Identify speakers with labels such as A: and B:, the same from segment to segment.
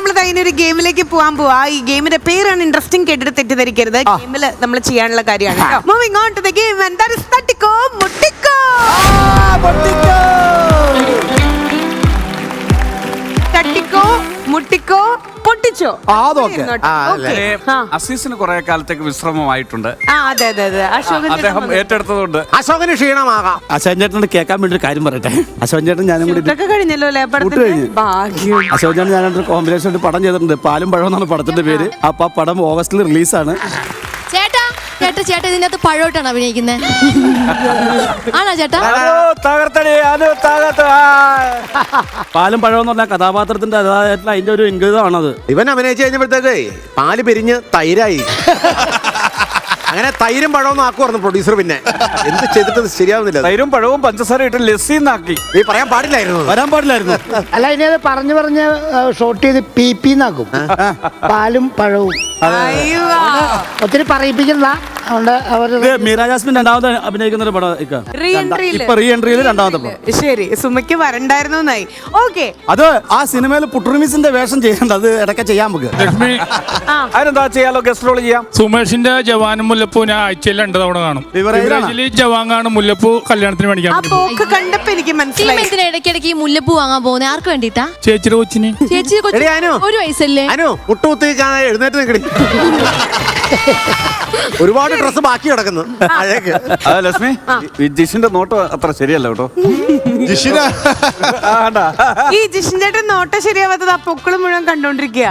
A: നമ്മൾ ഒരു ഗെയിമിലേക്ക് പോകാൻ പോവാ. ഈ ഗെയിമിന്റെ പേരാണ് ഇൻട്രസ്റ്റിംഗ്, കേട്ടിട്ട് തെറ്റിദ്ധരിക്കരുത്. ഗെയിമിൽ നമ്മൾ ചെയ്യാനുള്ള കാര്യമാണ്. Moving on to the game and that is തട്ടിക്കോ മുട്ടിക്കോ. തട്ടിക്കോ മുട്ടിക്കോ പൊട്ടിച്ചോ.
B: അസീസിന് കുറെ കാലത്തേക്ക് വിശ്രമമായിട്ടുണ്ട്.
A: അതെ അതെ അതെ,
B: അദ്ദേഹം ഏറ്റെടുത്തതുകൊണ്ട്
C: അശോകന് ക്ഷീണമാകാം.
D: അശോകൻ ചേട്ടനോട് കേൾക്കാൻ വേണ്ടി ഒരു കാര്യം പറയട്ടെ. അശോകൻ ചേട്ടൻ ഞാനും കൂടി
A: കഴിഞ്ഞല്ലോ
D: അശോകൻ ചേട്ടൻ ഞാനൊരു കോമ്പിനേഷൻ പടം ചെയ്തിട്ടുണ്ട്. പാലും പഴം എന്നാണ് പടത്തിന്റെ പേര്. അപ്പൊ ആ പടം ഓഗസ്റ്റിൽ റിലീസാണ്.
E: ചേട്ടാ ചേട്ടാ ചേട്ടാ ഇതിനകത്ത് പഴോട്ടാണ് അഭിനയിക്കുന്നത്? ആണോ ചേട്ടാ?
D: പാലും പഴം എന്ന് പറഞ്ഞ കഥാപാത്രത്തിന്റെ അതായിട്ടുള്ള അതിന്റെ ഒരു ഇംഗിതമാണത്.
C: ഇവൻ അഭിനയിച്ചു കഴിഞ്ഞപ്പോഴത്തേക്ക് പാല് പിരിഞ്ഞ് തൈരായി. അങ്ങനെ തൈരും പഴവും ആക്കുമായിരുന്നു പ്രൊഡ്യൂസർ. പിന്നെ എന്ത് ചെയ്തിട്ട് ശരിയാവുന്നില്ല.
B: തൈരും പഴവും പഞ്ചസാര ഇട്ട് ലസ്സിന്നാക്കി.
C: നീ പറയാൻ പാടില്ലായിരുന്നു,
D: വരാൻ പാടില്ലായിരുന്നു.
F: അല്ല, ഇനി അത് പറഞ്ഞ് ഷോർട്ട് ചെയ്ത് പി നാക്കും. പാലും പഴവും ഒത്തിരി പറയിപ്പിക്കുന്ന.
D: മീര ജാസ്മിൻ രണ്ടാമത് അഭിനയിക്കുന്ന ഒരു പടം ഇപ്പൊ റീ എൻട്രിയിൽ രണ്ടാമത്തെ പടം.
A: ശരി, സുമയ്ക്ക് വരണ്ടായിരുന്നു. ഓക്കെ,
D: അത് ആ സിനിമയിൽ പുട്ടുറിമിസിന്റെ വേഷം ചെയ്യണ്ട, അത് ഇടയ്ക്ക് ചെയ്യാൻ നമുക്ക്.
B: അതിനെന്താ ചെയ്യാലോ, ഗസ്റ്റ് റോൾ ചെയ്യാം.
G: സുമേഷിന്റെ ജവാനും മുല്ലപ്പൂ ഞാൻ ആഴ്ചയിൽ 2 തവണ കാണും. ജവാൻ കാണും, മുല്ലപ്പൂ കല്യാണത്തിന് മേടിക്കാൻ.
A: കണ്ടപ്പോ എനിക്ക് മനസ്സിലായി
E: എന്തിനാ ഇടയ്ക്കിടയ്ക്ക് ഈ മുല്ലപ്പൂ വാങ്ങാൻ പോകുന്നത്? ആർക്ക് വേണ്ടിട്ടാ?
G: ചേച്ചിയുടെ കൊച്ചിന്.
E: ചേച്ചി ഒരു വയസ്സല്ലേ?
C: എഴുന്നേറ്റ് നിൽക്കണി. ഒരുപാട് ഡ്രസ് ബാക്കി കിടക്കുന്നു.
B: ലക്ഷ്മി, ജിഷിന്റെ നോട്ട് അത്ര ശരിയല്ല കേട്ടോ.
A: ഈ ജിഷിന്റെ നോട്ടം ശരിയാവാത്തത് ആ പൊക്കള് മുഴുവൻ കണ്ടോണ്ടിരിക്കുക.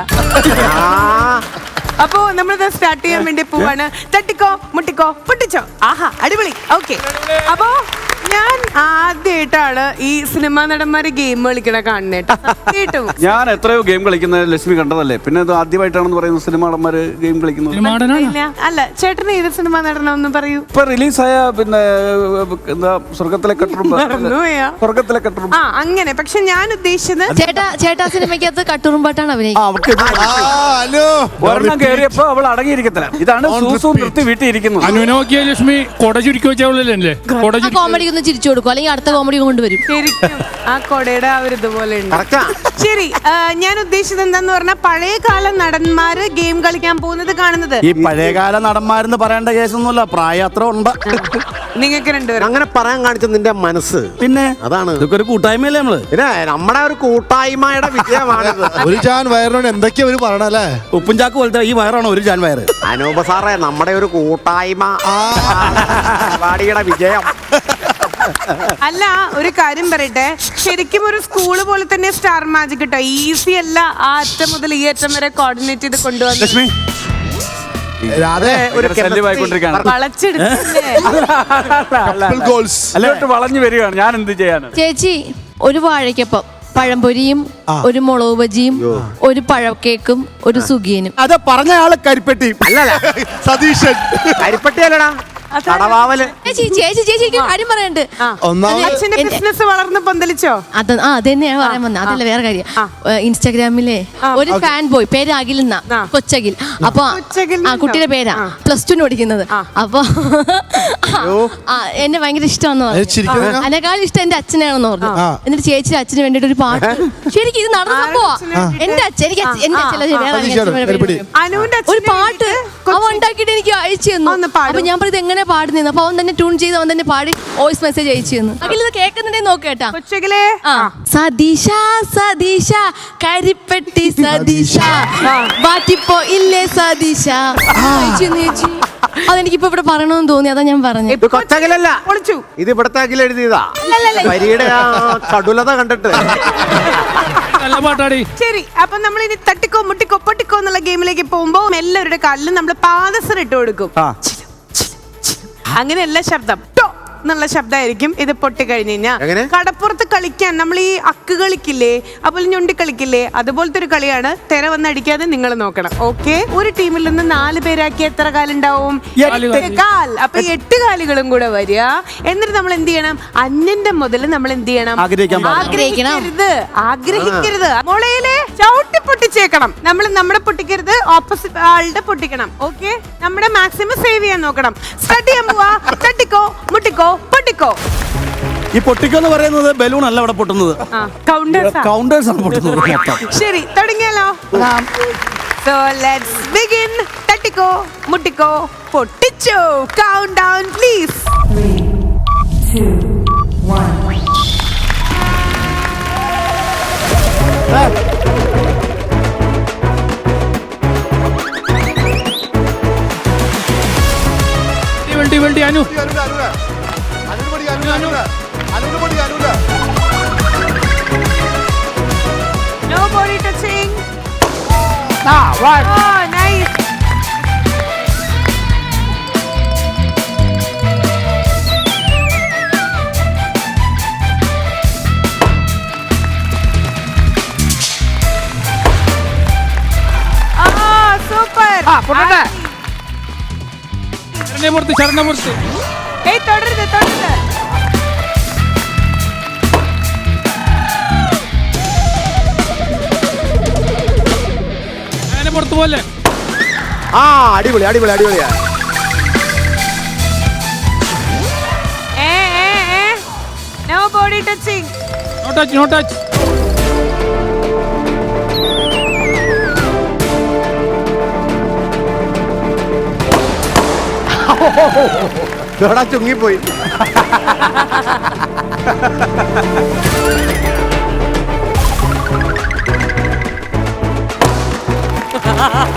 A: അപ്പോ നമ്മളിത് സ്റ്റാർട്ട് ചെയ്യാൻ വേണ്ടി പോവാണ്. തട്ടിക്കോ മുട്ടിക്കോ പൊട്ടിച്ചോ. ആഹാ, അടിപൊളി. ഓക്കെ, അപ്പോ ഞാൻ ആദ്യമായിട്ടാണ് ഈ സിനിമാ നടന്മാര് ഗെയിം കളിക്കണ കാണുന്നേട്ടോ. കേട്ടോ,
B: ഞാൻ എത്രയോ ഗെയിം കളിക്കുന്നത് ലക്ഷ്മി കണ്ടതല്ലേ, പിന്നെ ഇത് ആദ്യമായിട്ടാണെന്ന് പറയുന്നത് സിനിമാ നടന്മാര് ഗെയിം കളിക്കുന്നത്.
A: അല്ല, ചേട്ടന് ഏത് സിനിമ നടണമെന്ന് പറയൂ.
B: ഇപ്പൊ റിലീസായ പിന്നെ എന്താ സ്വർഗത്തിലെ കട്ടുറുമ്പ്. സ്വർഗത്തിലെ കട്ടുറുമ്പ്
A: അങ്ങനെ. പക്ഷെ ഞാൻ ഉദ്ദേശിച്ചത്
E: ചേട്ടാ സിനിമയ്ക്കകത്ത് കട്ടുറുമ്പാട്ടാണ് അഭിനയിക്കുന്നത്.
B: ഒരെണ്ണം കയറിയപ്പോ അവൾ അടങ്ങിയിരിക്കത്തില്ല. ഇതാണ് സൂസു നിർത്തി വീട്ടിൽ ഇരിക്കുന്നത്.
G: അനുവിനെ നോക്കിയ ലക്ഷ്മി കൊട ചുരുക്കി വെച്ചവളല്ലേ?
E: കോമഡി ഒന്ന് ചിരിച്ചു കൊടുക്കും, അല്ലെങ്കിൽ അടുത്ത കോമഡി കൊണ്ടുവരും.
A: ശരിക്കും ആ കൊടയുടെ ആ ഒരു ഇതുപോലെ ഉണ്ട്. ശരി, ഞാൻ ഉദ്ദേശിച്ചത് എന്താന്ന് പറഞ്ഞാൽ പഴയകാല നടന്മാര് ഗെയിം കളിക്കാൻ പോകുന്നത് കാണുന്നത്.
D: ഈ പഴയകാല നടന്മാരെന്ന് പറയേണ്ട കേസൊന്നുമില്ല, പ്രായം അത്ര ഉണ്ട്.
A: നിങ്ങൾക്ക് രണ്ടുപേരും
C: അങ്ങനെ പറയാൻ കാണിച്ച നിന്റെ മനസ്സ്.
D: പിന്നെ
C: അതാണ്
D: ഇതൊക്കെ ഒരു കൂട്ടായ്മയല്ലേ നമ്മള്.
C: പിന്നെ നമ്മുടെ ഒരു കൂട്ടായ്മയുടെ വിജയമാണിത്.
H: ഒരു ജാൻ വയറിനോട് എന്തൊക്കെയാ ഒരു പറയണല്ലേ?
D: ഉപ്പും ചാക്ക് പോലത്തെ ഈ വയറാണോ ഒരു ജാൻ വയറ്?
C: അനൂപ സാറേ, നമ്മുടെ ഒരു കൂട്ടായ്മ പരിപാടിയുടെ വിജയം.
A: അല്ല, ഒരു കാര്യം പറയട്ടെ, ശരിക്കും ഒരു സ്കൂള് പോലെ തന്നെ സ്റ്റാർ മാജിക് കിട്ടോ. ഈസി അല്ല ആ അറ്റം മുതൽ ഈ അറ്റം വരെ കോർഡിനേറ്റ് ചെയ്ത് കൊണ്ടുവന്നു.
B: ലക്ഷ്മി വളഞ്ഞു വരികയാണ്. ഞാൻ എന്ത് ചെയ്യാൻ?
E: ചേച്ചി, ഒരു വാഴയ്ക്കൊപ്പം പഴംപൊരിയും ഒരു മുളക് ബജിയും ഒരു പഴക്കേക്കും ഒരു സുഖിയനും.
D: അത് പറഞ്ഞ ആള് കരിപ്പെട്ടി
C: അല്ലല്ല, സതീശൻ. കരിപ്പെട്ടി അല്ലടാ, കടവാവല്.
E: ചേച്ചി കാര്യം പറയണ്ട്.
A: ബിസിനസ് വളർന്ന് പന്തലിച്ചോ?
E: അതന്നെയാണ് പറയാൻ വന്നത്. അതല്ല, വേറെ കാര്യം. ഇൻസ്റ്റാഗ്രാമിലെ ഒരു ഫാൻ ബോയ്, പേര് അഖിൽ എന്നാ, കൊച്ചഖിൽ. അപ്പൊ ആ കുട്ടിയുടെ പേരാ, +2 പഠിക്കുന്നത്. അപ്പൊ എന്നെ ഭയങ്കര ഇഷ്ടമാണെന്ന് പറഞ്ഞു. അതിനേക്കാളും ഇഷ്ടം എന്റെ അച്ഛനാണെന്ന് പറഞ്ഞു. എന്നിട്ട് ചേച്ചി അച്ഛന് വേണ്ടിട്ട് ഒരു പാട്ട്. ശരിക്കും ഇത് നടന്നു പോവാ. എന്റെ അച്ഛൻ ഒരു പാട്ട് അവൻ ഉണ്ടാക്കിയിട്ട് എനിക്ക് അയച്ചു തന്നു. അപ്പൊ ഞാൻ പറഞ്ഞത് എങ്ങനെ പാടുന്നു. അപ്പൊ അവൻ തന്നെ ട്യൂൺ ചെയ്ത് അവൻ തന്നെ പാടി വോയിസ് മെസ്സേജ് അയച്ചു തന്നു. അഖിൽ ഇത് കേൾക്കുന്നുണ്ടേ നോക്കേട്ടാ. സതീശ സതീശ കരിപ്പെട്ടി സതീശ ബാറ്റിപ്പോ ഇല്ലേ സതീശ അയച്ചു ചേച്ചി. അതെനിക്കിപ്പോ ഇവിടെ പറയണമെന്ന് തോന്നി, അതാ ഞാൻ പറഞ്ഞു.
C: കൊച്ചകിലല്ല, ഇത് ഇവിടത്തെ അഖിൽ എഴുതിയതാ. വരിയുടെ കടുലത കണ്ടിട്ട്.
A: ശരി, അപ്പൊ നമ്മൾ ഇനി തട്ടിക്കോ മുട്ടിക്കോ പൊട്ടിക്കോ എന്നുള്ള ഗെയിമിലേക്ക് പോകുമ്പോ എല്ലാവരുടെ കാലിലും നമ്മൾ പാദസരം ഇട്ട് കൊടുക്കും. അങ്ങനെയല്ല, ശബ്ദം എന്നുള്ള ശബ്ദമായിരിക്കും. ഇത് പൊട്ടി കഴിഞ്ഞ് കഴിഞ്ഞാൽ കടപ്പുറത്ത് കളിക്കാൻ നമ്മൾ ഈ അക്ക് കളിക്കില്ലേ, അപ്പോൾ ഞൊണ്ടി കളിക്കില്ലേ, അതുപോലത്തെ ഒരു കളിയാണ്. തെര വന്നടിക്കാതെ നിങ്ങൾ നോക്കണം. ഓക്കെ, ഒരു ടീമിൽ നിന്ന് 4 പേരാക്കി എത്ര കാലുണ്ടാവും? 8 കാൽ. അപ്പൊ 8 കാലുകളും കൂടെ വരിക. എന്നിട്ട് നമ്മൾ എന്ത് ചെയ്യണം? അന്യന്റെ മുതൽ നമ്മൾ എന്ത് ചെയ്യണം? ആഗ്രഹിക്കരുത്. മുളയിലെ ചവിട്ടി പൊട്ടിച്ചേക്കണം. നമ്മൾ നമ്മുടെ പൊട്ടിക്കരുത്, ഓപ്പോസിറ്റ് ആളുടെ പൊട്ടിക്കണം. ഓക്കെ, നമ്മുടെ മാക്സിമം സേവ് ചെയ്യാൻ നോക്കണം. സ്റ്റാർട്ട് ചെയ്യാൻ പോവാ. തട്ടിക്കോ മുട്ടിക്കോ പൊട്ടിക്കോ.
D: ഈ പൊട്ടിക്കെന്ന് പറയുന്നത് ബലൂൺ അല്ല ഇവിടെ പൊട്ടുന്നത്, കൗണ്ടേഴ്സ് ആണ് പൊട്ടുന്നത് മൊത്തം.
A: ശരി, തുടങ്ങിയാലോ? So let's begin. തട്ടിക്കോ മുട്ടിക്കോ പൊട്ടിച്ചോ. Count down please.
I: 3, 2, 1.
G: Anu
A: No body touching. Oh, nice. Super.
G: ശരണമൂർത്തി
A: ഏയ് തുടരുത് തുടരുത്.
G: പുറത്തു പോലെ.
C: അടിപൊളി അടിപൊളി അടിപൊളിയാ.
A: No body touching.
G: No touch, no touch.
C: ചുങ്ങിപ്പോയി.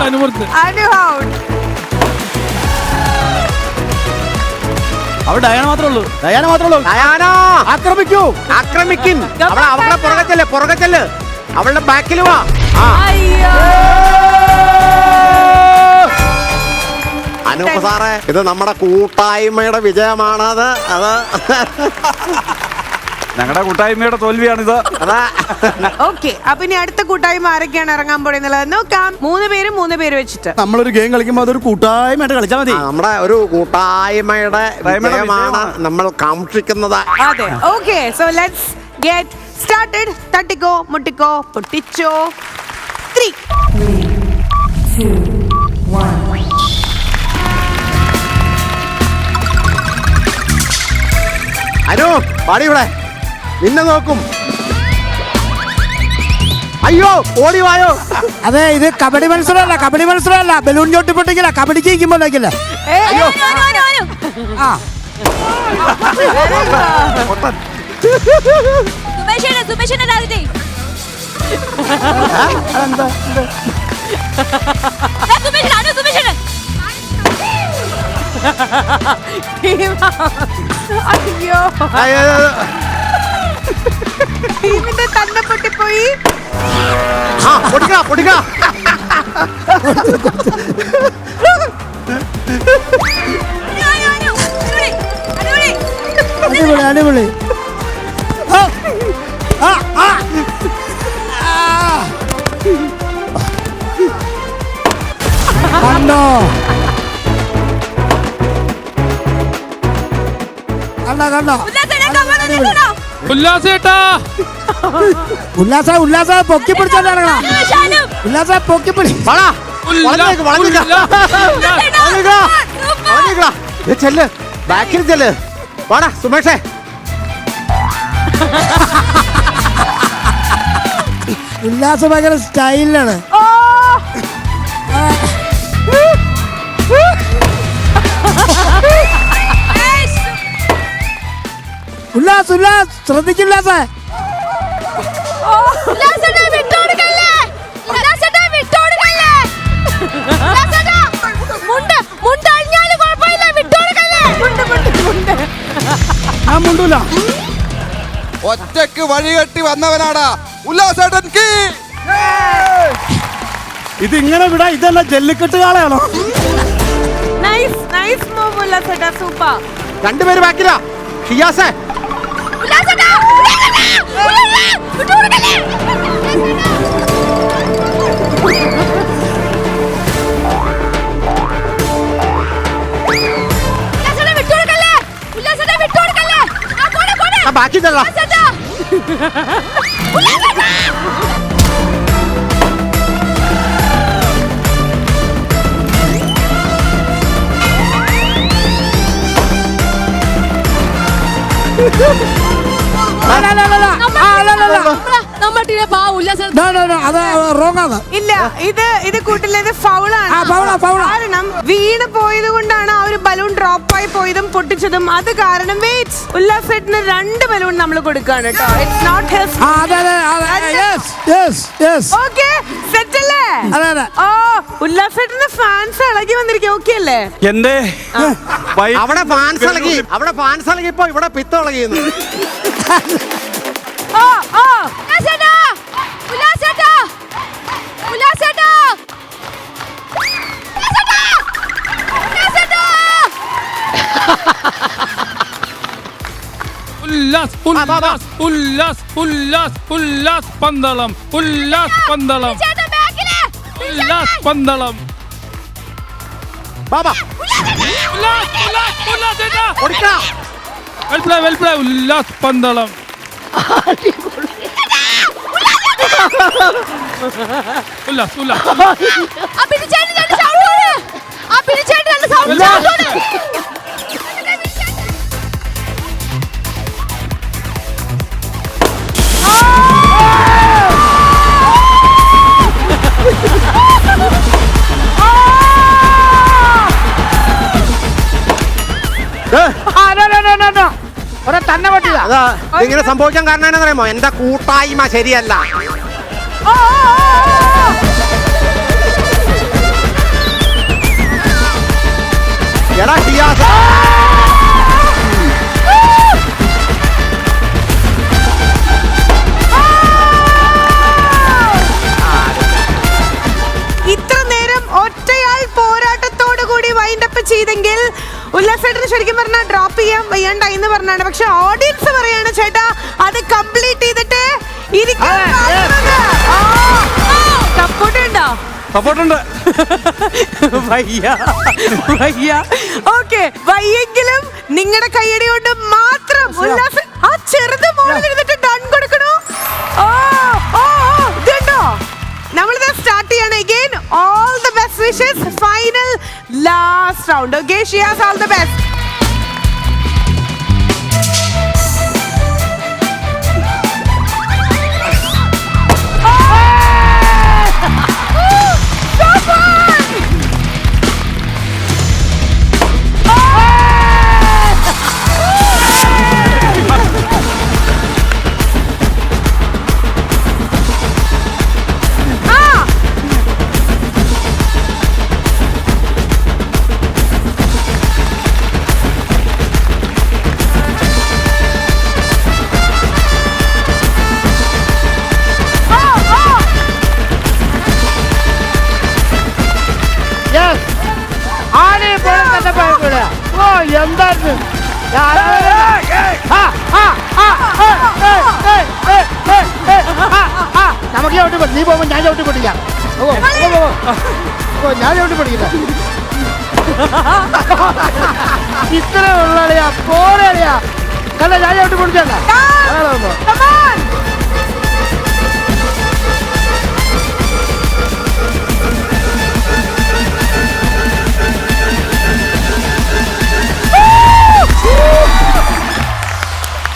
A: Anu out.
D: അവിടെ ഡയാന മാത്രമേ ഉള്ളൂ, ഡയാന മാത്രമേ ഉള്ളൂ.
C: ഡയാന
D: ആക്രമിക്കൂ,
C: ആക്രമിക്കും. അവളുടെ പുറകെ ചെല്ല്, അവളുടെ ബാക്കിൽ വാ. അനൂപ് സാറേ, ഇത് നമ്മുടെ കൂട്ടായ്മയുടെ വിജയമാണത്. അത്
B: ഞങ്ങളുടെ കൂട്ടായ്മയുടെ തോൽവിയാണിത്.
C: അതാ.
A: ഓക്കെ, അപ്പൊ ഇനി അടുത്ത കൂട്ടായ്മ ആരൊക്കെയാണ് ഇറങ്ങാൻ പോണെന്നുള്ളത് നോക്കാം. 3 പേര് വെച്ചിട്ട്
D: നമ്മളൊരു ഗെയിം കളിക്കുമ്പോൾ അതൊരു കൂട്ടായ്മയായിട്ട് കളിച്ചാൽ മതി.
C: നമ്മുടെ ഒരു കൂട്ടായ്മയുടെ വിജയമാണ് നമ്മൾ കാക്ഷിക്കുന്നത്.
A: അതെ. Okay, so let's get started. തട്ടിക്കോ മുട്ടിക്കോ പൊട്ടിച്ചോ. 3,
I: 2, 1.
C: അനു പാടി ഇവിടെ നിന്നെ നോക്കും. അയ്യോ ഓടിവായോ.
F: അതെ, ഇത് കബഡി മത്സരമല്ല, ബലൂൺ ചോട്ടി പൊട്ടിക്കില്ല, കബഡിക്ക് ഇരിക്കുമ്പോഴേക്കില്ല.
C: അയ്യോ
A: അയ്യോ, ടീമിന്റെ തന്നെ പൊട്ടിപ്പോയി.
C: പൊടിക്ക
F: അടിപൊളി. കണ്ടോ ഉല്ലാസ പൊക്കി പിടിച്ചോ. ഉല്ലാസ പൊക്കി പിടി.
C: ചെല്ല്, ബാക്കിൽ ചെല്ല്. വാടാ സുമേഷേ.
F: ഉല്ലാസ ഭയങ്കര സ്റ്റൈലാണ്. ഉല്ലാസ് ശ്രദ്ധിക്കില്ലാസ.
H: ഒറ്റക്ക് വഴികെട്ടി വന്നവനാടാ ഉല്ലാസേട്ടൻ.
D: ഇതിങ്ങനെ വിടാ, ഇതല്ല ജല്ലിക്കെട്ട് കാളയാണോ?
A: നൈസ് മൂവ് ഉല്ലാസേട്ടാ, സൂപ്പർ.
C: 2 പേര് ബാക്കിലാ. ഷിയാസേ ബാക്കി തള്ള.
E: നമ്മുടെ ടീമിലെ പാ ഉല്ലാസം
F: അത് റോങ് ആണ്.
A: ഇല്ല, ഇത് കൂട്ടിലേത് ഫൗളാണ്. കാരണം വീണ് പോയത് കൊണ്ടാണ് ആ ഒരു ബലൂൺ ഡ്രോപ്പ് ആയി പോയതും പൊട്ടിച്ചതും. അത് കാരണം വെയിറ്റ്, ഉല്ലാസേട്ടന് 2 ബലൂൺ നമ്മൾ കൊടുക്കാണ് കേട്ടോ. It's not his. Okay, set അല്ലേ? ഓ, ഉല്ലാസേട്ടന്റെ ഫാൻസ് ഇളകി വന്നിരിക്കും. ഓക്കേ അല്ലേ?
B: എന്റെ
C: അവിടെ ഫാൻസ് ഇളകി, ഇപ്പൊ ഇവിടെ പിത്ത ഇളകിയെന്ന്.
A: ഓ ഓ
E: ഉല്ലാസേട്ടാ, ഉല്ലാസേട്ടാ, ഉല്ലാസേട്ടാ, ഉല്ലാസേട്ടാ, ഉല്ലാസേട്ടാ.
G: ഉല്ലാസ് ഉല്ലാസ് ഉല്ലാസ് ഉല്ലാസ് ഉല്ലാസ് പന്തളം, ഉല്ലാസ് പന്തളം,
E: ചേട്ടാ ബാക്കില്,
G: ഉല്ലാസ് പന്തളം.
C: ബാബാ
G: ഉല്ലാസ് ഉല്ലാസ് ഉല്ലാസേട്ടാ.
C: ഓടിക്കടാ.
G: Well play Ullas Pandalam. ഉല്ലാസ് ഉല്ലാസ്.
E: ആ പിന്നെ ചേട്ടൻ 2 സൗണ്ട് ആണ്. ആ പിന്നെ ചേട്ടൻ 2 സൗണ്ട് ആണ്.
F: തന്നെ പറ്റില്ല.
C: അതാ ഇങ്ങനെ സംഭവിക്കാൻ കാരണം എന്നാ അറിയാമോ? എന്റെ കൂട്ടായ്മ ശരിയല്ല. എടാ ഷിയാസ്,
A: ഇത്ര നേരം ഒറ്റയാൾ പോരാട്ടത്തോടു കൂടി വൈൻഡപ്പ് ചെയ്തെങ്കിൽ ഉല്ലാസേട്ടന് ശരിക്കും പറഞ്ഞാൽ ഡ്രോപ്പ് ചെയ്യാൻ വയ്യാണ്ടായി എന്ന് പറഞ്ഞാണ്. പക്ഷെ ഓഡിയൻസ് പറയാണ് ചേട്ടാ അത് കംപ്ലീറ്റ് ചെയ്തിട്ട് സപ്പോർട്ട് ഉണ്ടോ?
B: സപ്പോർട്ടുണ്ട്.
A: ഓക്കെ, വയ്യെങ്കിലും നിങ്ങളുടെ കൈയടി കൊണ്ട് മാത്രം ഉല്ലാസം ആ ചെറുത് മോളിൽ ഇരുന്നിട്ട് ഡൺ കൊടുക്കണു. ഓ ഓ ഇതുണ്ടോ? നമ്മളിത് സ്റ്റാർട്ട് ചെയ്യണം. Again all the best wishes. Final last round. Okay Shiyas, all the best.
F: എന്തായിരുന്നു നമുക്ക് ചവിട്ടി പറ്റി. നീ പോകുമ്പോ ഞാൻ ചവിട്ടി പഠിക്കാം. ഞാൻ ചവിട്ടി പഠിക്കില്ല. ഇത്ര ഉള്ളളിയാ പോലെയാ കണ്ട. ഞാൻ ചവിട്ടി പഠിച്ചല്ല.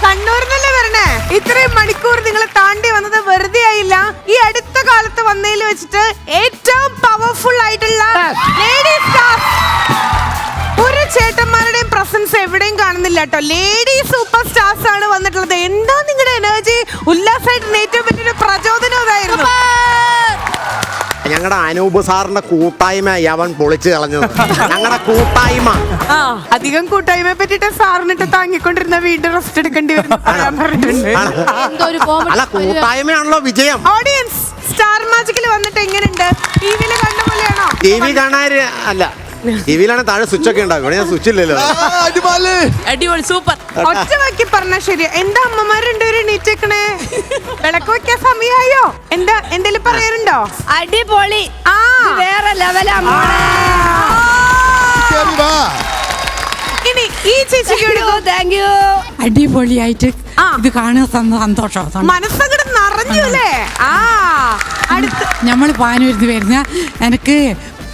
A: കണ്ണൂരിനല്ലേ വരണേ? ഇത്രയും മണിക്കൂർ നിങ്ങൾ താണ്ടി വന്നത് വെറുതെ ആയില്ല. ഈ അടുത്ത കാലത്ത് വന്നതിൽ വെച്ചിട്ട് ഏറ്റവും പവർഫുൾ ആയിട്ടുള്ള ലേഡീസ് സ്റ്റാർ. ഒരു ചേട്ടന്മാരുടെയും പ്രസൻസ് എവിടെയും കാണുന്നില്ല കേട്ടോ. ലേഡി സൂപ്പർ സ്റ്റാർസ് ആണ് വന്നിട്ടുള്ളത്. എന്താ നിങ്ങളുടെ എനർജി? ഉല്ലാസായിട്ട് ഏറ്റവും വലിയൊരു പ്രചോദനം ഇതായിരുന്നു.
C: ഞങ്ങളുടെ അനൂപ് സാറിന്റെ കൂട്ടായ്മ അവൻ പൊളിച്ചു കളഞ്ഞത്. ഞങ്ങളുടെ കൂട്ടായ്മ
A: അധികം കൂട്ടായ്മയെ പറ്റിട്ട് സാറിനിട്ട് താങ്ങിക്കൊണ്ടിരുന്ന വീണ്ടും റെസ്റ്റ് എടുക്കേണ്ടി വരും.
C: അല്ല, കൂട്ടായ്മയാണല്ലോ വിജയം.
A: ഓഡിയൻസ് സ്റ്റാർ മാജിക്കിൽ വന്നിട്ട് എങ്ങനെയുണ്ട്? ടിവിയിൽ കണ്ട പോലെയാണോ?
C: TV കാണാര് അല്ല, ടിവിയിലാണ് താഴെ സ്വിച്ച് ഒക്കെ ഉണ്ടാവും. ഇവിടെ ഞാൻ സ്വിച്ച് ഇല്ലല്ലോ.
E: അടിപൊളി സൂപ്പർ.
A: ഒറ്റ വാക്കി പറഞ്ഞ ശരിയാ. എന്താ അമ്മമാർ രണ്ടുപേരും എണീറ്റേക്കണേ? വിളക്ക് വെക്കാൻ സമയമായോ? എന്താ എന്തേലും പറയാനുണ്ടോ?
E: അടിപൊളി.
A: ആ
E: വേറെ ലെവലാ.
A: ഇനി ഈ ചേച്ചിക്ക്
E: താങ്ക് യു.
J: അടിപൊളിയായിട്ട് ഇത് കാണുന്ന സന്തോഷം.
A: മനസ്സങ്ങട് നിറഞ്ഞു അല്ലേ? ആ അടുത്ത്
J: നമ്മൾ പാനൂരിന്ന് വരുന്ന എനിക്ക്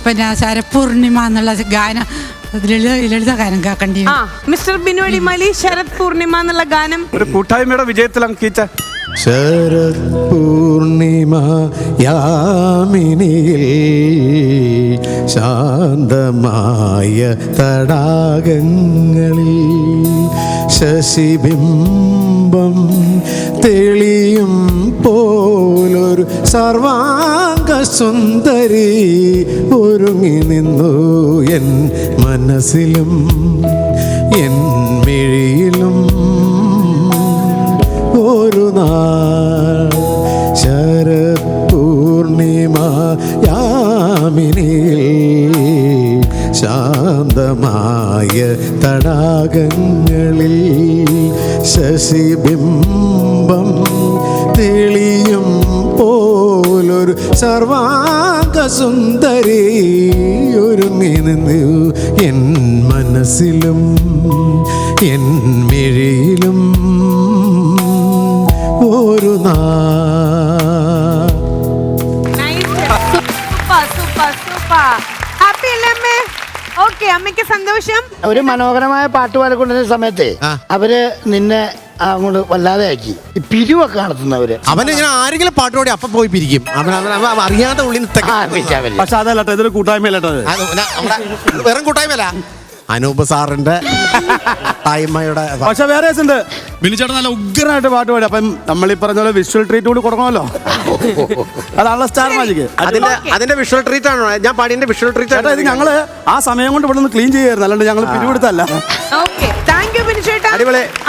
J: പിന്നെ ശരപൂർണിമ എന്നുള്ള ഗാനം ലളിത ഗാനം കേൾക്കേണ്ടി
A: ആ മിസ്റ്റർ ബിനു അടിമാലി ശരത് പൂർണിമ എന്നുള്ള ഗാനം
B: ഒരു കൂട്ടായ്മയുടെ വിജയത്തിൽ അങ്കീച്ച
C: ശരത് പൂർണിമ യാമിനിയിൽ ശാന്തമായ തടാകങ്ങളിൽ ശശിബിംബം തെളിയും പോലൊരു സർവാംഗ സുന്ദരി ഒരുങ്ങി നിന്നു എൻ മനസ്സിലും എൻ മിഴിയിലും ഒരു നാൾ ശരത് പൂർണിമ യാമിനിയിൽ ശാന്തമായ തടാകങ്ങളിൽ ശശിബിംബം തെളിയും പോലൊരു സർവാംഗ സുന്ദരി ഒരുങ്ങി നിന്നു എൻ മനസ്സിലും എൻ മിഴിയിലും ഒരു
A: ഹാപ്പി അല്ലേ അമ്മേ? ഓക്കെ അമ്മയ്ക്ക് സന്തോഷം.
F: ഒരു മനോഹരമായ പാട്ട് പാടിക്കൊണ്ടിരുന്ന സമയത്ത് അവര് നിന്നെ അങ്ങോട്ട് വല്ലാതെ ആക്കി ഈ പിരിവൊക്കെ നടത്തുന്നവര്.
C: അവനിങ്ങനെ ആരെങ്കിലും പാട്ട് പാടി അപ്പൊ പോയി പിരിക്കും. അവൻ അറിയാതെ ഉള്ളിൽ
D: പക്ഷെ അതല്ല ഇതൊരു കൂട്ടായ്മയല്ലട്ടത്.
C: വെറും കൂട്ടായ്മല്ല, അനൂപ് സാറിന്റെ കൂട്ടായ്മയുടെ.
D: പക്ഷെ വേറെ ഉണ്ട്. ബിനിച്ചേട്ടൻ നല്ല ഉഗ്രനായിട്ട് പാട്ട് പാടി. അപ്പം നമ്മൾ ഈ പറഞ്ഞ പോലെ വിഷ്വൽ ട്രീറ്റ് കൂടി കൊടുക്കണമല്ലോ. അതാണല്ലോ സ്റ്റാർ മാജിക്.
C: അതിന്റെ വിഷ്വൽ ട്രീറ്റ് ആണോ ഞാൻ പാടിന്റെ വിഷ്വൽ ട്രീറ്റ്?
D: ഇത് ഞങ്ങള് ആ സമയം കൊണ്ട് ഇവിടെ നിന്ന് ക്ലീൻ ചെയ്യായിരുന്നു, അല്ലാണ്ട് ഞങ്ങൾ പിരിവെടുത്തല്ല.
A: ഓക്കെ താങ്ക് യു ബിനുചേട്ടാ.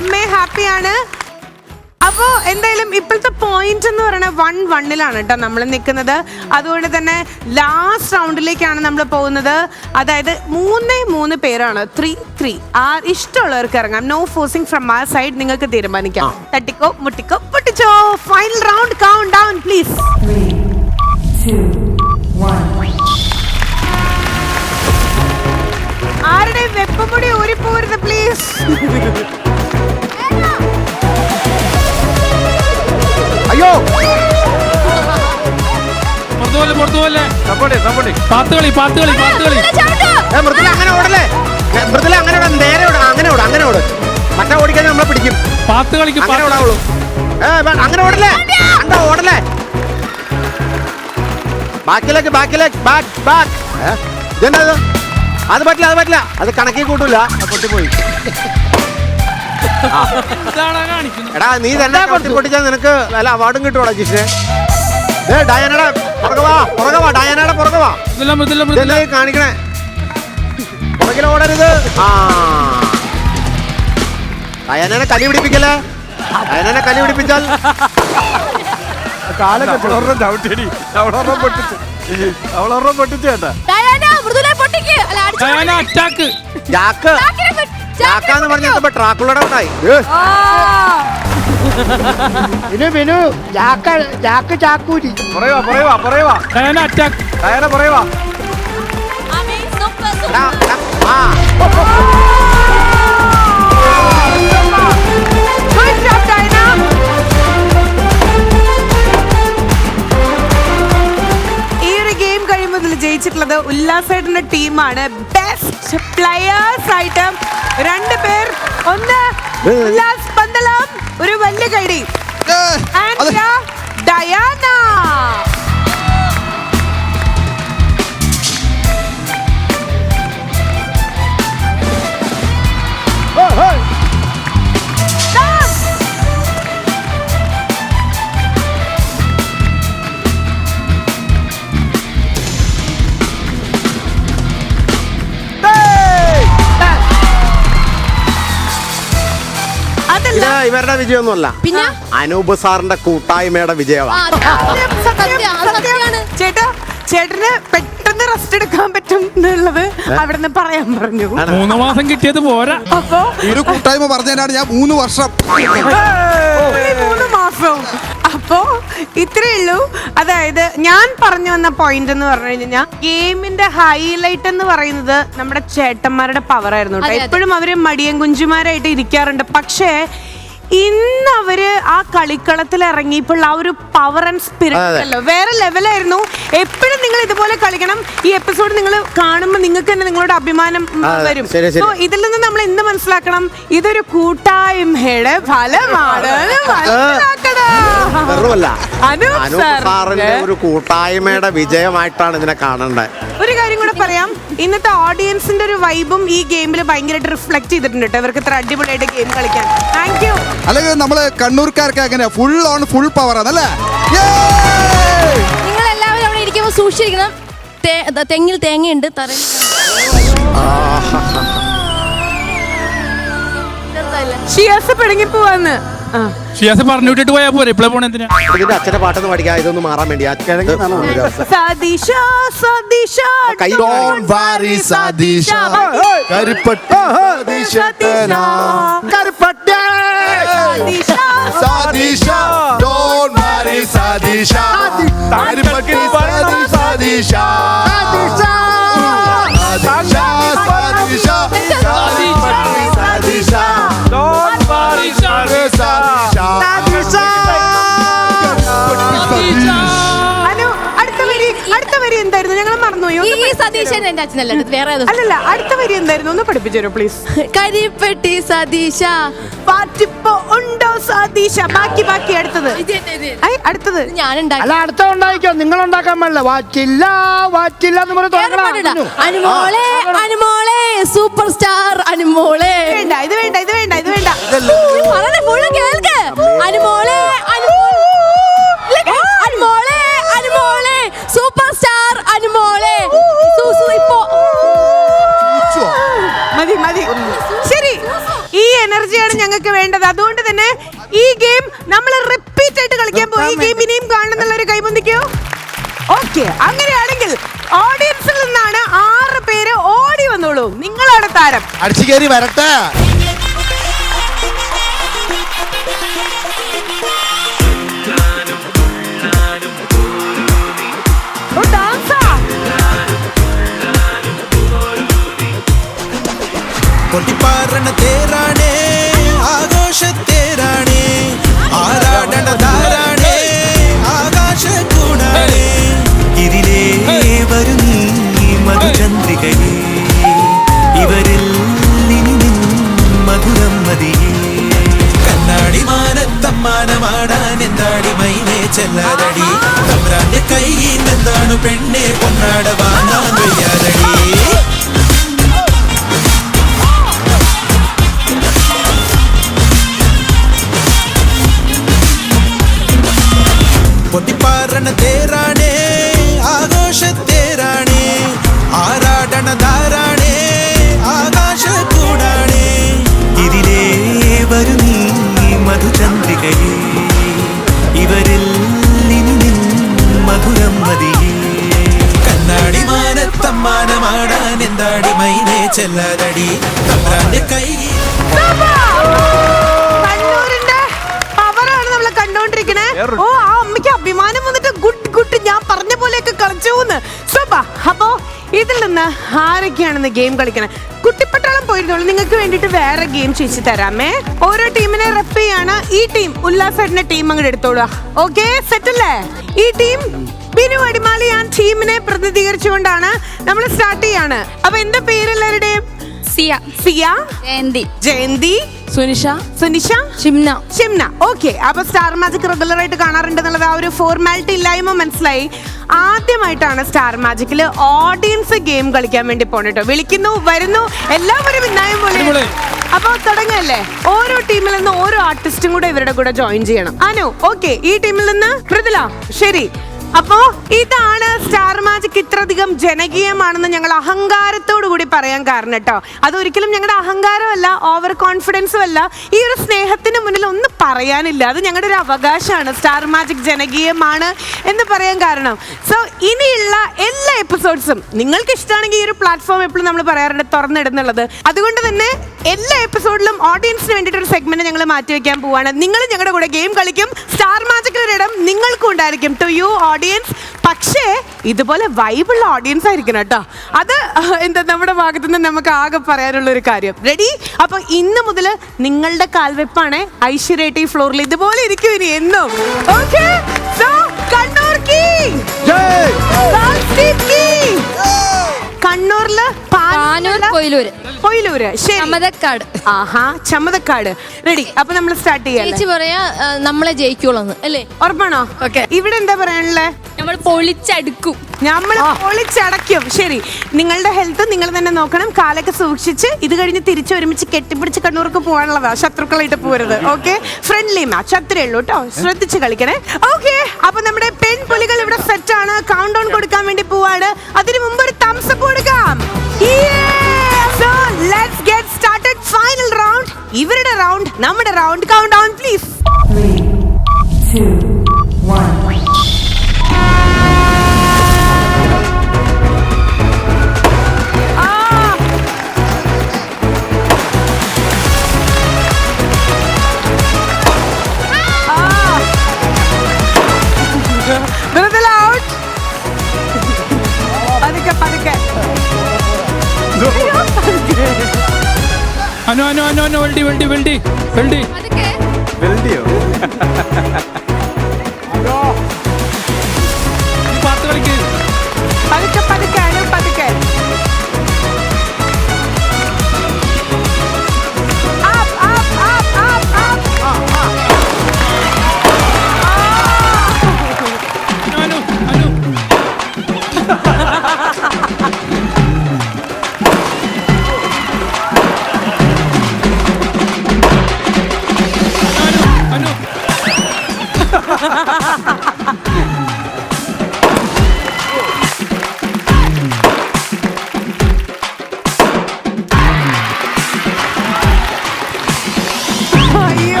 A: അമ്മേ ഹാപ്പിയാണ്. അപ്പോ എന്തായാലും ഇപ്പോഴത്തെ പോയിന്റ് എന്ന് പറയുന്നത് 1-1 കേട്ടോ നമ്മൾ നിൽക്കുന്നത്. അതുകൊണ്ട് തന്നെ ലാസ്റ്റ് റൗണ്ടിലേക്കാണ് നമ്മൾ പോകുന്നത്. അതായത് 3 പേരാണ്. 3-3. ഇഷ്ടമുള്ളവർക്ക് ഇറങ്ങാം. നോ ഫോഴ്സിംഗ് ഫ്രം ആ സൈഡ്. നിങ്ങൾക്ക് തീരുമാനിക്കാം. തട്ടിക്കോ മുട്ടിക്കോ പൊട്ടിച്ചോ. Final round countdown please.
I: 3, 2, 1.
A: ആരുടെ വെപ്പമുടി ഊരിപ്പോരുത് പ്ലീസ്.
C: അയ്യോ മൃദുല അങ്ങനെ ഓടല്ലേ, മൃദുല അങ്ങനെ നേരെ അങ്ങനെ ഓട്. മറ്റേ ഓടിക്കാൻ നമ്മളെ പിടിക്കും. അങ്ങനെ ഓടാവുള്ളൂ. അങ്ങനെ ഓടല്ലേ, എന്താ ഓടല്ലേ. ബാക്കിലേക്ക് ബാക്ക്. ഇതെന്താ അത് പറ്റില്ല, അത് കണക്കി കൂട്ടൂല. പൊട്ടിപ്പോയി. എടാ നീ തന്നെ പൊട്ടിച്ചാൽ നിനക്ക് വല്ല അവാർഡും കിട്ടുവാടാ ജിഷേ. ഡയാനയുടെ പുറകവാ. ഡയാനയുടെ പുറകവാ കാണിക്കണേ. പുറകിൽ ഓടരുത്. ഡയാനെ കലി പിടിപ്പിക്കല്ലേ. ഡയാനെ കലി പിടിപ്പിച്ചാൽ
B: പൊട്ടിച്ചു കേട്ടാ.
C: ജാക്കാന്ന് പറഞ്ഞപ്പോ ട്രാക്കുളയുടെ ഉണ്ടായി.
F: ബിനു ജാക്ക് ചാക്കൂരി.
B: പറയുവാ. ഡയാന പറയുവാ.
A: ഈ ഒരു ഗെയിം കഴിയുമ്പോൾ ജയിച്ചിട്ടുള്ളത് ഉല്ലാസേട്ടന്റെ ടീമാണ്. ബെസ്റ്റ് പ്ലെയേഴ്സ് ആയിട്ട് 2 പേർ. ഒന്ന് ഉല്ലാസ് പന്തളം, ഒരു വലിയ കൈഡി. ഡയാന.
C: ഇവരുടെ വിജയമൊന്നുമല്ല,
E: പിന്നെ
C: അനൂപ് സാറിന്റെ കൂട്ടായ്മയുടെ വിജയമാണ്.
A: ചേട്ടന് പെട്ടെന്ന് റെസ്റ്റ് എടുക്കാൻ പറ്റും എന്നുള്ളത് അവിടുന്ന് പറയാൻ പറഞ്ഞു.
G: 3 മാസം കിട്ടിയത് പോരാ.
A: അപ്പൊ
H: ഒരു കൂട്ടായ്മ പറഞ്ഞതിനാണ് ഞാൻ 3 വർഷം.
A: 3 മാസം. അപ്പോ ഇത്രയേ ഉള്ളൂ. അതായത് ഞാൻ പറഞ്ഞു വന്ന പോയിന്റ് എന്ന് പറഞ്ഞു കഴിഞ്ഞാൽ ഗെയിമിന്റെ ഹൈലൈറ്റ് എന്ന് പറയുന്നത് നമ്മുടെ ചേട്ടന്മാരുടെ പവർ ആയിരുന്നു കേട്ടോ. എപ്പോഴും അവര് മടിയൻ കുഞ്ചുമാരായിട്ട് ഇരിക്കാറുണ്ട്. പക്ഷേ ഇന്ന് അവര് ആ കളിക്കളത്തിൽ ഇറങ്ങിയപ്പോൾ ആ ഒരു പവർ ആൻഡ് സ്പിരിറ്റ് അല്ലോ വേറെ ലെവലായിരുന്നു. എപ്പോഴും നിങ്ങൾ ഇതുപോലെ കളിക്കണം. ഈ എപ്പിസോഡ് നിങ്ങൾ കാണുമ്പോൾ നിങ്ങൾക്ക് തന്നെ നിങ്ങളുടെ അഭിമാനം വരും. ഇതിൽ നിന്ന് നമ്മൾ എന്ത് മനസ്സിലാക്കണം? ഇതൊരു കൂട്ടായ്മയുടെ ഫലമാണ്.
C: ഒരു കൂട്ടായ്മയുടെ വിജയമായിട്ടാണ് ഇതിനെ കാണേണ്ടത്.
A: ഒരു കാര്യം കൂടെ പറയാം, ഇന്നത്തെ ഓഡിയൻസിന്റെ ഒരു വൈബും ഈ ഗെയിമിൽ ഭയങ്കരമായിട്ട് റിഫ്ലക്ട് ചെയ്തിട്ടുണ്ട് കേട്ടോ. ഇവർക്ക് ഇത്ര അടിപൊളിയായിട്ട് ഗെയിം കളിക്കാൻ. Thank you.
H: അല്ലെങ്കിൽ നമ്മള് കണ്ണൂർക്കാർക്ക് അങ്ങനെ ഫുൾ ഓൺ ഫുൾ പവർ ആണല്ലേ?
E: നിങ്ങൾ എല്ലാവരും അവിടെ ഇരിക്കുമ്പോൾ സൂക്ഷിച്ചിരിക്കണം. തെങ്ങിൽ തേങ്ങയുണ്ട്, തറയിൽ
A: ഷിയാസ് പിടങ്ങി പോവാന്ന്.
G: ഷിയാസ് പറഞ്ഞു വിട്ടിട്ട് പോയാ പോരെ, ഇപ്പളെ പോണ എന്തിനാ?
C: ഇതിന്റെ അച്ഛനെ പാട്ടൊന്ന് പഠിക്കാം, ഇതൊന്ന് മാറാൻ വേണ്ടി.
A: സതീഷ സതീഷ
H: Don't worry, Sadisha. കരിപ്പട്ടി Sadisha. Don't worry, Sadisha. കരിപ്പട്ടി Sadisha.
A: അടുത്ത വരി എന്തായിരുന്നു? ഞങ്ങൾ മറന്നുപോയോ?
E: ഈ സതീശൻ എന്റെ അച്ഛനല്ല, വേറെ
A: അല്ലല്ല, അടുത്ത വരി എന്തായിരുന്നു? ഒന്ന് പഠിപ്പിച്ചു തരോ പ്ലീസ്?
E: കരിപ്പെട്ടി സതീശ
A: പാറ്റിപ്പോ ഉണ്ടോ സതീശ. ബാക്കി അടുത്തത് അടുത്തത്
E: ഞാൻ
F: അല്ല, അടുത്ത ഉണ്ടായിക്കോ. നിങ്ങൾ ഉണ്ടാക്കാൻ പാടില്ല. വാറ്റില്ല വാറ്റില്ല എന്ന് പറഞ്ഞു.
E: അനുമോളെ അനുമോളെ സൂപ്പർ സ്റ്റാർ അനുമോളെ.
A: വേണ്ട, ഇത് വേണ്ട, ഇത് വേണ്ട, ഇത് വേണ്ട.
E: കേൾക്ക്. അനുമോളെ അനുമോളെ അനുമോളെ സൂപ്പർ സ്റ്റാർ അനുമോളെ.
A: മതി മതി, ശരി. ഈ എനർജിയാണ് ഞങ്ങൾക്ക് വേണ്ടത്. അതുകൊണ്ട് തന്നെ ഈ ഗെയിം നമ്മൾ റിപ്പീറ്റ് ആയിട്ട് കളിക്കാൻ പോകും. ഈ ഗെയിം ഇനിയും കാണുന്നുള്ളൊരു കൈബന്ധിക്കോ? ഓക്കെ, അങ്ങനെയാണെങ്കിൽ ഓഡിയൻസിൽ നിന്നാണ് 6 പേര് ഓടി വന്നോളൂ. നിങ്ങളാണ് താരം.
H: അടിച്ചു കയറി വരട്ടെ. പൊട്ടിപ്പാറണ തേരാണേ, ആഘോഷത്തേരാണേ, ആരാടണ ധാരാണേ, ആകാശ കൂടാണേ. ഇതിലേ വരും നീ മധുചന്ദ്രികയേ, ഇവരിൽ മധുരം മതിയേ. കണ്ണാടി മാനത്തമ്മാനമാടാൻ എന്താടി മൈനേ ചെല്ലാതടി, തമ്പ്രാന്റെ കയ്യിൽ എന്താണ് പെണ്ണെ പൊന്നാട വാങ്ങാൻ വയ്യാതടി. പൊട്ടിപ്പാറണ തേരാണേ, ആഘോഷത്തേരാണേ, ആരാടണ ധാരാണേ, ആകാശ കൂടാണേ. ഇതിലേ വരും നീ മധുചന്ദ്രികയേ, ഇവരിൽ മധുരം മതിയേ. കണ്ണാടി മാനത്തമ്മാനമാടാൻ എന്താടി മൈനേ ചെല്ലാതടി, തമ്പ്രാന്റെ കൈ.
A: ഓ, ആ അമ്മയ്ക്ക് അഭിമാനം വന്നിട്ട് ഗുഡ് ഞാൻ പറഞ്ഞ പോലെയൊക്കെ കളിച്ചൂന്ന്. അപ്പോ ഇതിൽ നിന്ന് ആരൊക്കെയാണെന്ന് ഗെയിം കളിക്കണേ? കുട്ടിപ്പട്ടാളം പോയിരുന്നോളൂ. നിങ്ങൾക്ക് വേണ്ടിട്ട് വേറെ ഗെയിം ചോദിച്ചു തരാമേ. ഓരോ ടീമിനെ റെഫ് ചെയ്യാണ്. ഈ ടീം ഉല്ലാസേട്ടന്റെ ടീം അങ്ങോട്ട് എടുത്തോളൂ. ഓക്കെ, സെറ്റ് അല്ലേ? ഈ ടീം ബിനു അടിമാലി ആ ടീമിനെ പ്രതിനിധീകരിച്ചുകൊണ്ടാണ് നമ്മൾ സ്റ്റാർട്ട് ചെയ്യാണ്. അപ്പൊ എന്താ പേരെല്ലാവരുടെയും? സിയ, ജയന്തി, സുനിഷ, ഷിംന. ഓക്കെ, അപ്പൊ സ്റ്റാർ മാജിക് റെഗുലർ ആയിട്ട് കാണാറുണ്ട് എന്നുള്ളത് ആ ഒരു ഫോർമാലിറ്റി ഇല്ലായ്മ മനസ്സിലായി. ആദ്യമായിട്ടാണ് സ്റ്റാർ മാജിക്കില് ഓഡിയൻസ് ഗെയിം കളിക്കാൻ വേണ്ടി പോണേട്ടോ. വിളിക്കുന്നു, വരുന്നു, എല്ലാവരും ഇന്നായും പോലെ. അപ്പൊ തുടങ്ങല്ലേ? ഓരോ ടീമിൽ നിന്ന് ഓരോ ആർട്ടിസ്റ്റും കൂടെ ഇവരുടെ കൂടെ ജോയിൻ ചെയ്യണം. അനു, ഓക്കെ. ഈ ടീമിൽ നിന്ന് മൃദുല, ശരി. അപ്പോ ഇതാണ് സ്റ്റാർ മാജിക് ഇത്രയധികം ജനകീയമാണെന്ന് ഞങ്ങൾ അഹങ്കാരത്തോടു കൂടി പറയാൻ കാരണം കേട്ടോ. അതൊരിക്കലും ഞങ്ങളുടെ അഹങ്കാരമല്ല, ഓവർ കോൺഫിഡൻസും അല്ല. ഈ ഒരു സ്നേഹത്തിന് മുന്നിൽ ഒന്നും പറയാനില്ല. അത് ഞങ്ങളുടെ ഒരു അവകാശമാണ്. സ്റ്റാർ മാജിക് ജനകീയമാണ് എന്ന് പറയാൻ കാരണം. സോ ഇനിയുള്ള എല്ലാ എപ്പിസോഡ്സും നിങ്ങൾക്ക് ഇഷ്ടമാണെങ്കിൽ ഈ ഒരു പ്ലാറ്റ്ഫോം എപ്പോഴും നമ്മൾ പറയാറുണ്ട് തുറന്നിടുന്നുള്ളത്. അതുകൊണ്ട് തന്നെ എല്ലാ എപ്പിസോഡിലും ഓഡിയൻസിന് വേണ്ടിയിട്ട് ഒരു സെഗ്മെന്റ് ഞങ്ങൾ മാറ്റിവെക്കാൻ പോവാണ്. നിങ്ങൾ ഞങ്ങളുടെ കൂടെ ഗെയിം കളിക്കും. സ്റ്റാർ മാജിക്കിൽ ഒരിടം നിങ്ങൾക്കും ഉണ്ടായിരിക്കും. ടു യു ഓഡിയൻസ് പക്ഷേ ഇതുപോലെ വൈബുള്ള ഓഡിയൻസ് ആയിരിക്കണം കേട്ടോ. അത് എന്താ നമ്മുടെ ഭാഗത്തു നിന്ന് നമുക്ക് ആകെ പറയാനുള്ള ഒരു കാര്യം. റെഡി? അപ്പൊ ഇന്ന് മുതൽ നിങ്ങളുടെ കാൽവെപ്പാണ് ഐശ്വര്യ ടി ഫ്ലോറിൽ ഇതുപോലെ ഇരിക്കും ഇനി എന്നും. ഓക്കെ, സോ കണ്ണൂർ കിങ്, കണ്ണൂരില് കൊയിലൂര്,
E: ചമതക്കാട്.
A: ആഹാ, ചമതക്കാട്. റെഡി? അപ്പൊ നമ്മൾ സ്റ്റാർട്ട് ചെയ്യാം.
E: ചേച്ചി പറയാ നമ്മളെ ജയിക്കുള്ളൂ അല്ലേ?
A: ഉറപ്പാണോ? ഓക്കെ. ഇവിടെ എന്താ പറയാനുള്ളേ?
E: നമ്മൾ പൊളിച്ചടുക്കും.
A: നമ്മൾ പൊളിച്ചടയ്ക്കും. ശരി, നിങ്ങളുടെ ഹെൽത്ത് നിങ്ങൾ തന്നെ നോക്കണം. കാലൊക്കെ സൂക്ഷിച്ച് ഇത് കഴിഞ്ഞ് തിരിച്ച് ഒരുമിച്ച് കെട്ടിപ്പിടിച്ച് കണ്ണൂർക്ക് പോകാനുള്ളതാ, ശത്രുക്കളായിട്ട് പോരുത്. ഓക്കെ, ഫ്രണ്ട്ലി മാച്ച് അത്രേ ഉള്ളൂ കേട്ടോ, ശ്രദ്ധിച്ച് കളിക്കണേ. ഓക്കെ, അപ്പൊ നമ്മുടെ പെൺപുലികൾ ഇവിടെ സെറ്റ് ആണ്. കൗണ്ട് ഡൗൺ കൊടുക്കാൻ വേണ്ടി പോവാണ്. അതിനു മുമ്പ് ഒരു തംസ് അപ്പ് കൊടുക്കാം. So let's get started. Final round. ഇവരുടെ റൗണ്ട്, നമ്മുടെ റൗണ്ട്. Countdown please.
I: 3, 2, 1.
B: വെൽഡിയോ?
G: പാത്ത് കളിക്ക്.
A: പതുക്കെ പതുക്കെ അനു, പതുക്കെ. Up, up, up, up, up.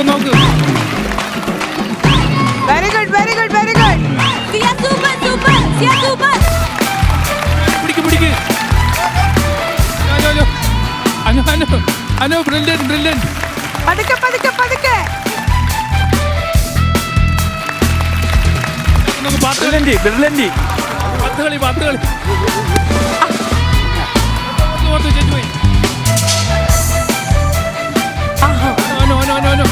G: നോക്ക്.
A: Very good, very good, very good.
G: പിടിക്ക്. അനു ബ്രില്യന്റ്.
A: പതുക്കെ പതുക്കെ പതുക്കെ.
B: ബ്രില്യന്റ്.
G: പാത്ത് കളി. No.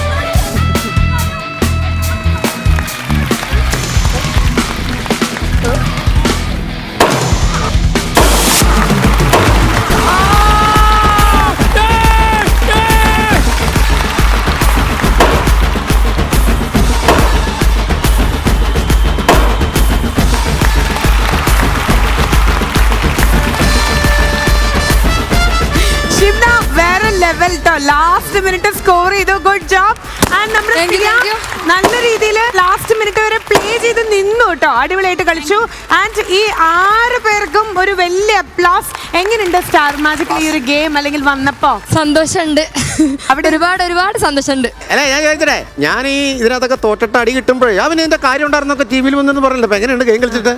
A: ലാസ്റ്റ് മിനിറ്റ് സ്കോർ ചെയ്തു. Good job. ആൻഡ് നമ്മുടെ നല്ല രീതിയിൽ ലാസ്റ്റ് മിനിറ്റ് വരെ പ്ലേ ചെയ്ത് നിന്നു കേട്ടോ. അടിപൊളിയായിട്ട് കളിച്ചു. ആൻഡ് ഈ 6 പേർക്കും ഒരു വലിയ അപ്ലോസ്. എങ്ങനെയുണ്ട് സ്റ്റാർ മാജിക് ഈ ഒരു ഗെയിം അല്ലെങ്കിൽ വന്നപ്പോ?
E: സന്തോഷമുണ്ട്. അവിടെ ഒരുപാട് സന്തോഷമുണ്ട്.
C: അല്ലേ, ഞാൻ ചോദിച്ചേ, ഞാൻ ഈ ഇതിനകത്തൊക്കെ തോറ്റിട്ട് അടി കിട്ടുമ്പോഴേ അവന് എന്റെ കാര്യം ഉണ്ടായിരുന്നൊക്കെ ടി വിയിൽ വന്നെന്ന് പറഞ്ഞല്ലോ. അപ്പൊ എങ്ങനെയുണ്ട് ഗെയിം കളിച്ചിട്ട്?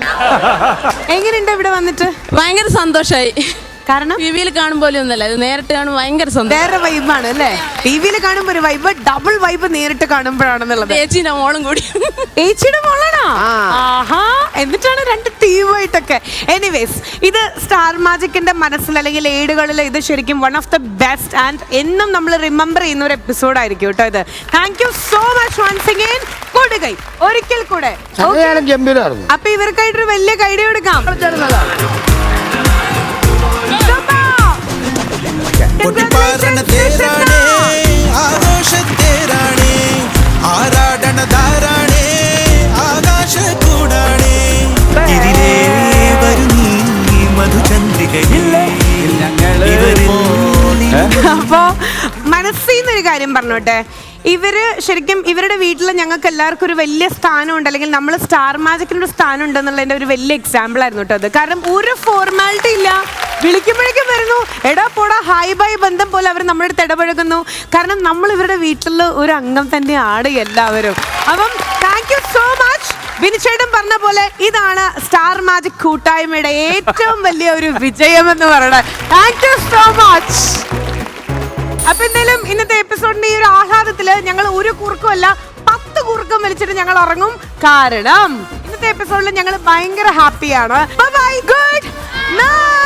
A: എങ്ങനെയുണ്ട് ഇവിടെ വന്നിട്ട്?
K: ഭയങ്കര സന്തോഷമായി.
A: കാരണം
K: ടിവിയിൽ കാണുമ്പോലും ഒന്നല്ല, ഇത് നേരിട്ട് കാണുമ്പോൾ ഭയങ്കര സന്തോഷം.
A: വേറെ വൈബാണ് അല്ലേ? ടിവിയിൽ കാണുമ്പോ ഒരു വൈബ്, ഡബിൾ വൈബ് നേരിട്ട് കാണുമ്പോഴാണെന്നുള്ളത്.
K: ചേച്ചിയുടെ മോളും കൂടി.
A: ചേച്ചിയുടെ മോളാണോ? ആഹാ, എന്നിട്ടാണ് 2 ടീമായിട്ടൊക്കെ. എനിവേസ്, ഇത് സ്റ്റാർ മാജിക്കിന്റെ മനസ്സിൽ അല്ലെങ്കിൽ ഏടുകളിൽ ഇത് ശരിക്കും one of the best and എന്നും നമ്മൾ റിമെമ്പർ ചെയ്യുന്ന ഒരു എപ്പിസോഡ് ആയിരിക്കും കേട്ടോ ഇത്. Thank you so much once again. കൊടുകൈ ഒരിക്കൽ കൂടെ. അപ്പൊ ഇവർക്കായിട്ടൊരു വലിയ കൈഡി കൊടുക്കാം. അപ്പോ മനസ്സിന്നൊരു കാര്യം പറഞ്ഞോട്ടെ, ഇവര് ശരിക്കും ഇവരുടെ വീട്ടിൽ ഞങ്ങൾക്ക് എല്ലാവർക്കും ഒരു വലിയ സ്ഥാനമുണ്ട്, അല്ലെങ്കിൽ നമ്മൾ സ്റ്റാർ മാജിക്കിനൊരു സ്ഥാനം ഉണ്ടെന്നുള്ളതിന്റെ ഒരു വലിയ എക്സാമ്പിൾ ആയിരുന്നു കേട്ടോ അത്. കാരണം ഒരു ഫോർമാലിറ്റി ഇല്ല, വിളിക്കുമ്പോഴേക്കും വരുന്നു, എടാ പോടാ, ഹായ് ബൈ ബന്ധം പോലെ അവർ നമ്മുടെ അടുത്ത് ഇടപഴകുന്നു. കാരണം നമ്മൾ ഇവരുടെ വീട്ടിൽ ഒരു അംഗം തന്നെയാണ് എല്ലാവരും. അപ്പം താങ്ക് യു സോ മച്ച്. ബിനിച്ചേട്ടൻ പറഞ്ഞ പോലെ ഇതാണ് സ്റ്റാർ മാജിക് കൂട്ടായ്മയുടെ ഏറ്റവും വലിയ ഒരു വിജയം എന്ന് പറയുന്നത്. Thank you so much. അപ്പൊ എന്തായാലും ഇന്നത്തെ എപ്പിസോഡിന്റെ ഈ ഒരു ആഹ്ലാദത്തില് ഞങ്ങൾ ഒരു കുറുക്കുമല്ല 10 മൊത്തം കുറുക്കം വലിച്ചിട്ട് ഞങ്ങൾ ഉറങ്ങും. കാരണം ഇന്നത്തെ എപ്പിസോഡിൽ ഞങ്ങൾ ഭയങ്കര ഹാപ്പിയാണ്. Bye bye, good night.